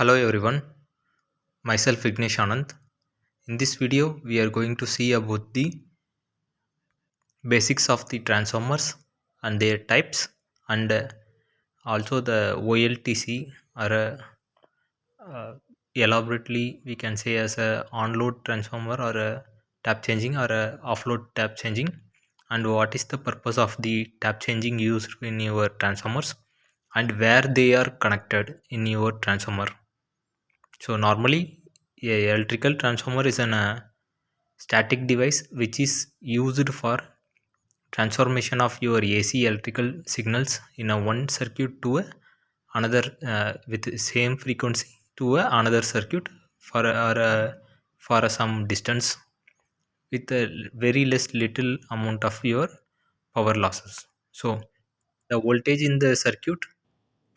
Hello everyone, myself Vignesh Anand. In this video, we are going to see about the basics of the transformers and their types, and also the OLTC, or elaborately we can say as a on-load transformer, or a tap changing, or a off-load tap changing, and what is the purpose of the tap changing used in your transformers, and where they are connected in your transformer. So normally, a electrical transformer is an static device which is used for transformation of your AC electrical signals in a one circuit to another with same frequency to another circuit for some distance with a very less little amount of your power losses. So the voltage in the circuit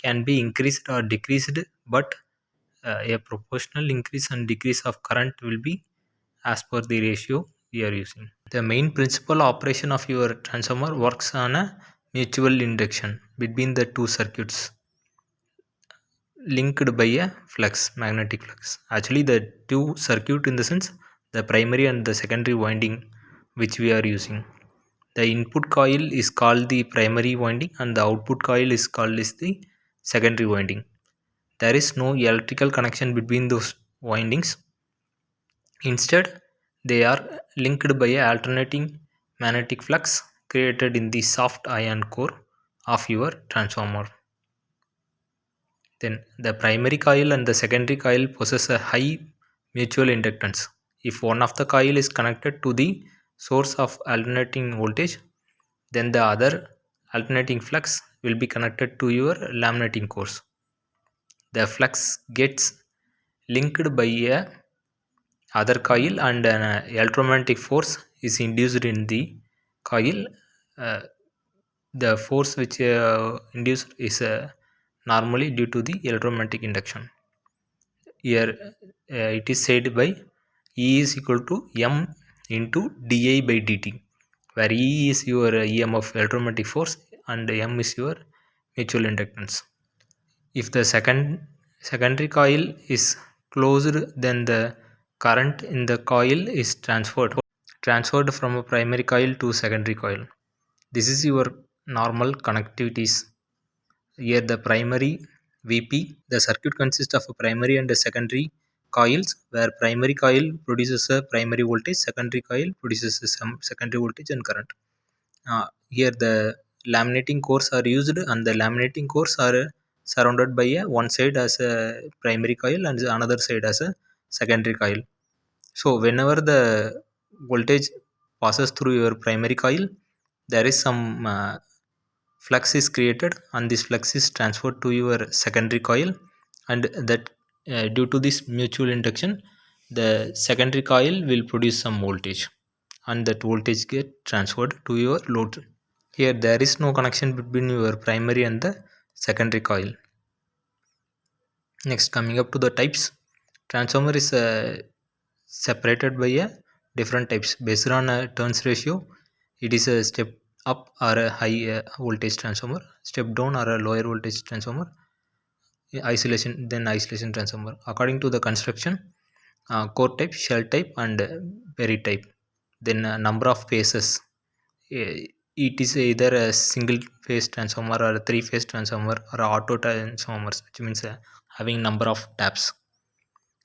can be increased or decreased, but a proportional increase and decrease of current will be as per the ratio we are using. The main principal operation of your transformer works on a mutual induction between the two circuits linked by a magnetic flux. Actually, the two circuit in the sense the primary and the secondary winding which we are using. The input coil is called the primary winding and the output coil is called as the secondary winding. There is no electrical connection between those windings. Instead, they are linked by a alternating magnetic flux created in the soft iron core of your transformer. Then the primary coil and the secondary coil possess a high mutual inductance. If one of the coil is connected to the source of alternating voltage, then the other alternating flux will be connected to your laminating cores. The flux gets linked by a other coil, and an electromagnetic force is induced in the coil. uh, the force which induced is normally due to the electromagnetic induction. Here it is said by E is equal to m into di by dt, where E is your EMF electromagnetic force and m is your mutual inductance. If the secondary coil is closed, then the current in the coil is transferred from a primary coil to secondary coil. This is your normal connectivities. Here the primary VP, the circuit consists of a primary and a secondary coils, where primary coil produces a primary voltage, secondary coil produces some secondary voltage and current. Here the laminating cores are used, and the laminating cores are surrounded by a one side as a primary coil and another side as a secondary coil. So whenever the voltage passes through your primary coil, there is some flux is created, and this flux is transferred to your secondary coil, and that due to this mutual induction, the secondary coil will produce some voltage, and that voltage get transferred to your load. Here there is no connection between your primary and the secondary coil. Next, coming up to the types, transformer is separated by a different types based on a turns ratio. It is a step up or a high voltage transformer, step down or a lower voltage transformer, isolation transformer according to the construction, core type, shell type, and buried type. Then number of phases, it is either a single phase transformer or a three phase transformer or a auto transformers, which means having number of taps.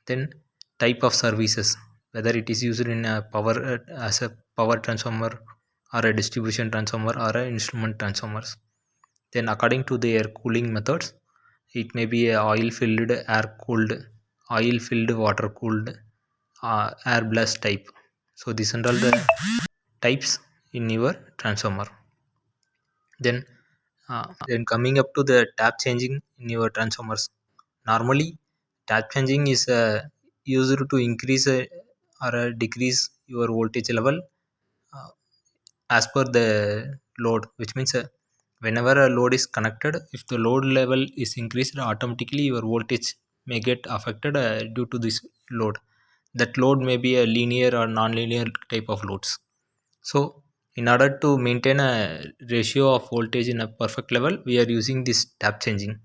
Then type of services, whether it is used in a power as a power transformer or a distribution transformer or a instrument transformers. Then according to their cooling methods, it may be a oil filled, air cooled, oil filled, water cooled, air blast type. So these are all the types in your transformer. Then coming up to the tap changing in your transformers. Normally tap changing is used to increase or decrease your voltage level uh, as per the load, which means whenever a load is connected, if the load level is increased, automatically your voltage may get affected due to this load. That load may be a linear or non-linear type of loads. So in order to maintain a ratio of voltage in a perfect level, we are using this tap changing.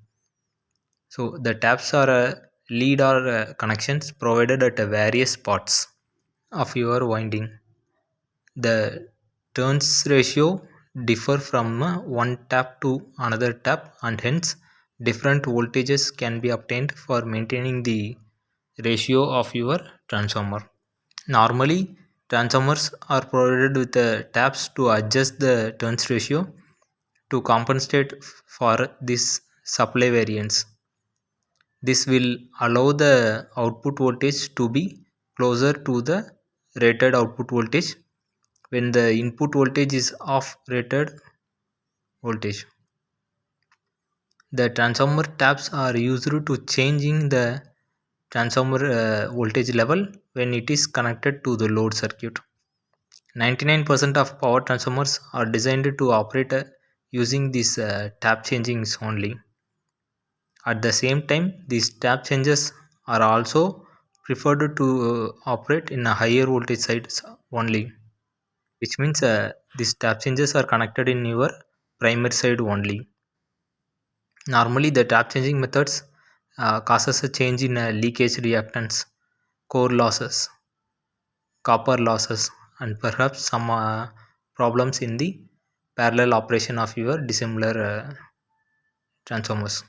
So the taps are lead or connections provided at various parts of your winding. The turns ratio differ from one tap to another tap, and hence different voltages can be obtained for maintaining the ratio of your transformer. Normally, transformers are provided with taps to adjust the turns ratio to compensate for this supply variance. This will allow the output voltage to be closer to the rated output voltage when the input voltage is of rated voltage. The transformer taps are used to changing the transformer voltage level when it is connected to the load circuit. 99% of power transformers are designed to operate using these tap changings only. At the same time, these tap changes are also preferred to operate in a higher voltage sides only, which means these tap changes are connected in your primary side only. Normally, the tap changing methods causes a change in leakage reactance, core losses, copper losses, and perhaps some problems in the parallel operation of your dissimilar transformers.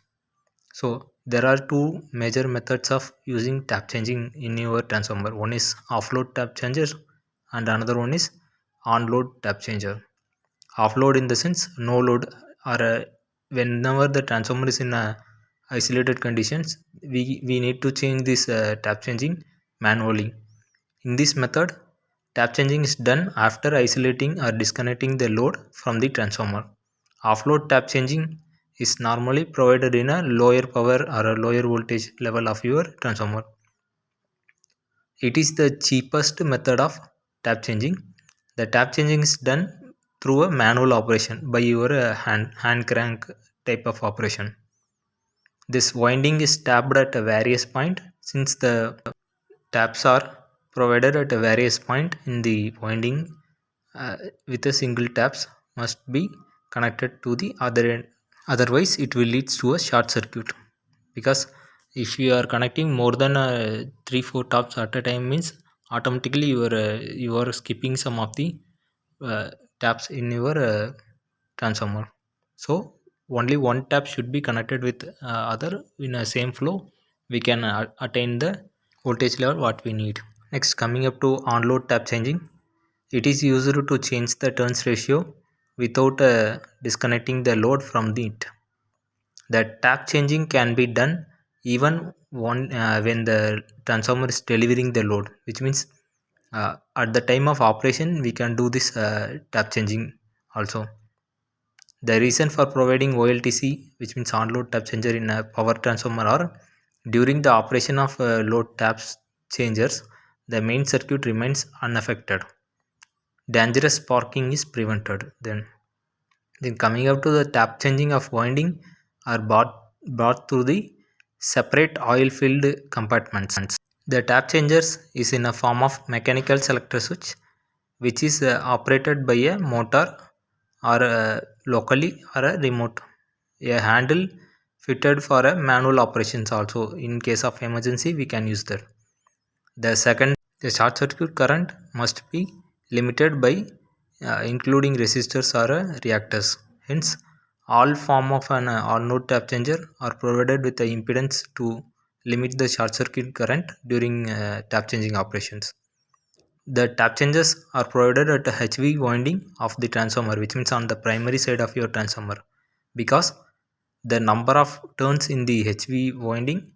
So there are two major methods of using tap changing in your transformer. One is offload tap changer and another one is on-load tap changer. Offload in the sense no load, or whenever the transformer is in isolated conditions, we need to change this tap changing manually. In this method, tap changing is done after isolating or disconnecting the load from the transformer. Offload tap changing is normally provided in a lower power or a lower voltage level of your transformer. It is the cheapest method of tap changing. The tap changing is done through a manual operation by your hand crank type of operation. This winding is tapped at a various point. Since the taps are provided at a various point in the winding, with a single taps must be connected to the other end. Otherwise, it will lead to a short circuit, because if you are connecting more than 3-4 taps at a time, means automatically you are skipping some of the uh, taps in your transformer. So only one tap should be connected with other in a same flow. We can attain the voltage level what we need. Next, coming up to on-load tap changing, it is used to change the turns ratio without disconnecting the load from it. The tap changing can be done even when the transformer is delivering the load, which means at the time of operation we can do this tap changing also. The reason for providing OLTC, which means on-load tap changer, in a power transformer are during the operation of load taps changers, the main circuit remains unaffected. Dangerous sparking is prevented. Then coming up to the tap changing of winding are brought through the separate oil filled compartments. The tap changers is in a form of mechanical selector switch, which is operated by a motor or locally or a remote. A handle fitted for a manual operations also. In case of emergency, we can use that. The short circuit current must be limited by including resistors or reactors. Hence, all form of an all-node tap changer are provided with the impedance to limit the short circuit current during tap changing operations. The tap changers are provided at the HV winding of the transformer, which means on the primary side of your transformer, because the number of turns in the HV winding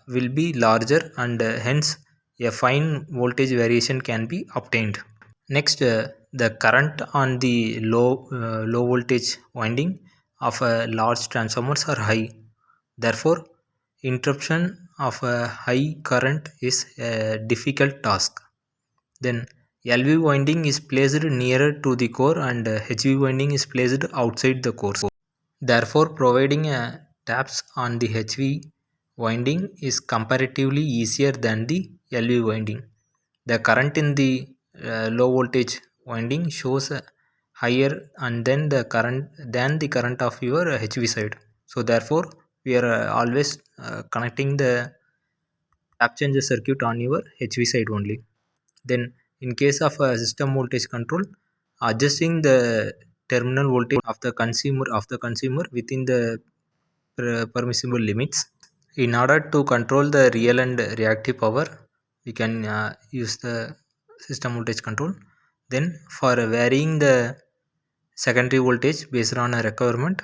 will be larger, and hence a fine voltage variation can be obtained. Next, the current on the low voltage winding of large transformers are high. Therefore, interruption of a high current is a difficult task. Then LV winding is placed nearer to the core and HV winding is placed outside the core. Therefore, providing taps on the HV winding is comparatively easier than the LV winding. The current in the low voltage winding shows higher and then the current of your HV side. So therefore, we are always connecting the tap changer circuit on your HV side only. Then in case of system voltage control, adjusting the terminal voltage of the consumer within the permissible limits. In order to control the real and reactive power, we can use the system voltage control. Then for varying the secondary voltage based on a requirement,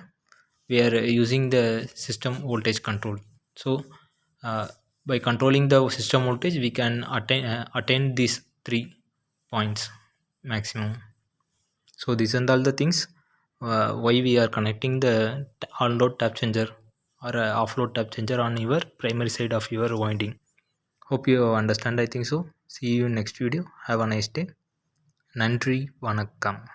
we are using the system voltage control. So uh, by controlling the system voltage, we can attain these 3 points maximum. So these are all the things why we are connecting the on-load tap changer or off-load tap changer on your primary side of your winding. Hope you understand. I think so. See you in next video. Have a nice day. Nandri Vanakkam.